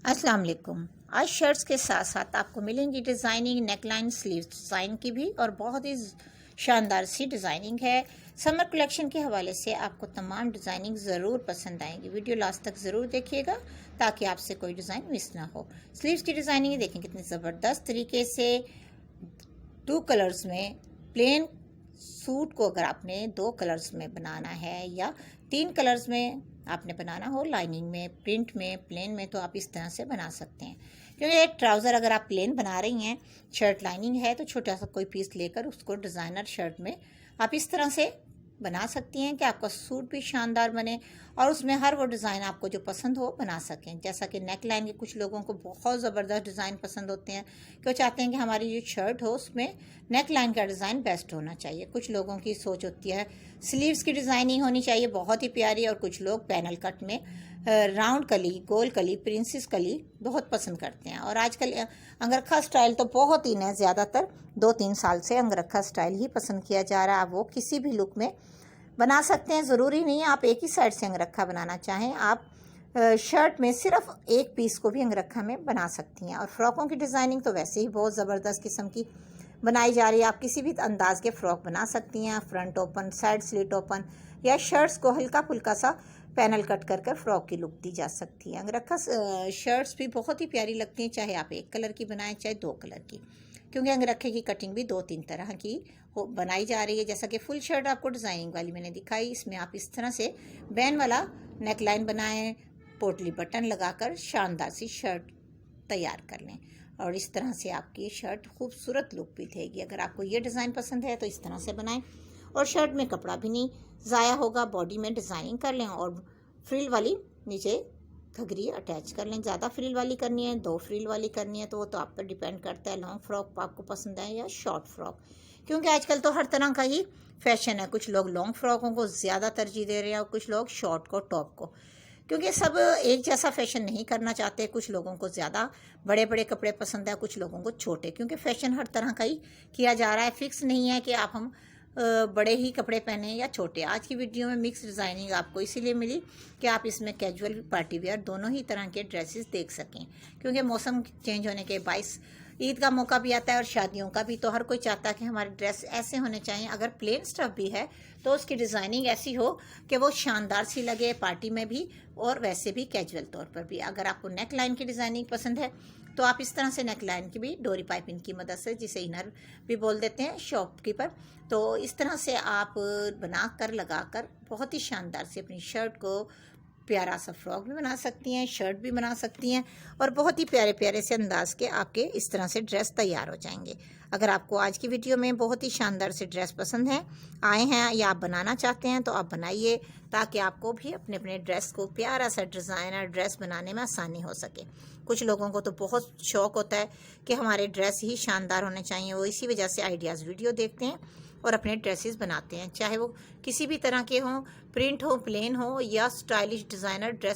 अस्सलाम वालेकुम। आज शर्ट्स के साथ साथ आपको मिलेंगी डिज़ाइनिंग नेकलाइन स्लीव्स डिज़ाइन की भी, और बहुत ही शानदार सी डिज़ाइनिंग है। समर कलेक्शन के हवाले से आपको तमाम डिज़ाइनिंग ज़रूर पसंद आएंगी। वीडियो लास्ट तक ज़रूर देखिएगा ताकि आपसे कोई डिज़ाइन मिस ना हो। स्लीव्स की डिज़ाइनिंग देखें कितनी ज़बरदस्त तरीके से 2 कलर्स में प्लेन सूट को अगर आपने 2 कलर्स में बनाना है या 3 कलर्स में आपने बनाना हो, लाइनिंग में, प्रिंट में, प्लेन में, तो आप इस तरह से बना सकते हैं। क्योंकि एक ट्राउज़र अगर आप प्लेन बना रही हैं, शर्ट लाइनिंग है, तो छोटा सा कोई पीस लेकर उसको डिज़ाइनर शर्ट में आप इस तरह से बना सकती हैं कि आपका सूट भी शानदार बने और उसमें हर वो डिज़ाइन आपको जो पसंद हो बना सकें। जैसा कि नेक लाइन के कुछ लोगों को बहुत ज़बरदस्त डिज़ाइन पसंद होते हैं कि वो चाहते हैं कि हमारी जो शर्ट हो उसमें नेक लाइन का डिज़ाइन बेस्ट होना चाहिए। कुछ लोगों की सोच होती है स्लीव्स की डिज़ाइनिंग होनी चाहिए बहुत ही प्यारी, और कुछ लोग पैनल कट में राउंड कली, गोल कली, प्रिंसेस कली बहुत पसंद करते हैं। और आजकल अंगरखा स्टाइल तो बहुत ही है, ज़्यादातर 2-3 साल से अंगरखा स्टाइल ही पसंद किया जा रहा है। आप वो किसी भी लुक में बना सकते हैं, ज़रूरी नहीं है आप एक ही साइड से अंगरखा बनाना चाहें। आप शर्ट में सिर्फ एक पीस को भी अंगरखा में बना सकती हैं। और फ्रॉकों की डिज़ाइनिंग तो वैसे ही बहुत ज़बरदस्त किस्म की बनाई जा रही है। आप किसी भी अंदाज के फ़्रॉक बना सकती हैं, front open, side slit open, या शर्ट्स को हल्का फुल्का सा पैनल कट कर कर फ्रॉक की लुक दी जा सकती है। अंगरखा शर्ट्स भी बहुत ही प्यारी लगती हैं, चाहे आप 1 कलर की बनाएं चाहे 2 कलर की, क्योंकि अंगरखे की कटिंग भी 2-3 तरह की बनाई जा रही है। जैसा कि फुल शर्ट आपको डिज़ाइनिंग वाली मैंने दिखाई, इसमें आप इस तरह से बैन वाला नेक लाइन बनाएं, पोटली बटन लगाकर शानदार सी शर्ट तैयार कर लें, और इस तरह से आपकी शर्ट खूबसूरत लुक भी देगी। अगर आपको ये डिज़ाइन पसंद है तो इस तरह से बनाएं, और शर्ट में कपड़ा भी नहीं ज़ाया होगा। बॉडी में डिज़ाइनिंग कर लें और फ्रिल वाली नीचे घघरी अटैच कर लें। ज़्यादा फ्रिल वाली करनी है, 2 फ्रिल वाली करनी है, तो वो तो आप पर डिपेंड करता है लॉन्ग फ्रॉक आपको पसंद है या शॉर्ट फ्रॉक, क्योंकि आजकल तो हर तरह का ही फैशन है। कुछ लोग लॉन्ग फ्रॉकों को ज़्यादा तरजीह दे रहे हैं और कुछ लोग शॉर्ट को, टॉप को, क्योंकि सब एक जैसा फैशन नहीं करना चाहते। कुछ लोगों को ज़्यादा बड़े बड़े कपड़े पसंद है, कुछ लोगों को छोटे, क्योंकि फैशन हर तरह का ही किया जा रहा है। फिक्स नहीं है कि आप हम बड़े ही कपड़े पहने या छोटे। आज की वीडियो में मिक्स डिज़ाइनिंग आपको इसीलिए मिली कि आप इसमें कैजुअल, पार्टी वेयर दोनों ही तरह के ड्रेसेस देख सकें, क्योंकि मौसम चेंज होने के 22 ईद का मौका भी आता है और शादियों का भी, तो हर कोई चाहता है कि हमारे ड्रेस ऐसे होने चाहिए। अगर प्लेन स्टफ भी है तो उसकी डिज़ाइनिंग ऐसी हो कि वो शानदार सी लगे पार्टी में भी और वैसे भी कैजुअल तौर पर भी। अगर आपको नेक लाइन की डिज़ाइनिंग पसंद है तो आप इस तरह से नेक लाइन की भी डोरी पाइपिंग की मदद से, जिसे इनर भी बोल देते हैं शॉपकीपर, तो इस तरह से आप बना कर, लगा कर बहुत ही शानदार से अपनी शर्ट को प्यारा सा फ्रॉक भी बना सकती हैं, शर्ट भी बना सकती हैं, और बहुत ही प्यारे प्यारे से अंदाज के आपके इस तरह से ड्रेस तैयार हो जाएंगे। अगर आपको आज की वीडियो में बहुत ही शानदार से ड्रेस पसंद है, आए हैं या आप बनाना चाहते हैं, तो आप बनाइए ताकि आपको भी अपने अपने ड्रेस को प्यारा सा डिज़ाइनर ड्रेस बनाने में आसानी हो सके। कुछ लोगों को तो बहुत शौक़ होता है कि हमारे ड्रेस ही शानदार होने चाहिए, वो इसी वजह से आइडियाज़ वीडियो देखते हैं और अपने ड्रेसेस बनाते हैं, चाहे वो किसी भी तरह के हों, प्रिंट हो, प्लेन हो या स्टाइलिश डिज़ाइनर ड्रेस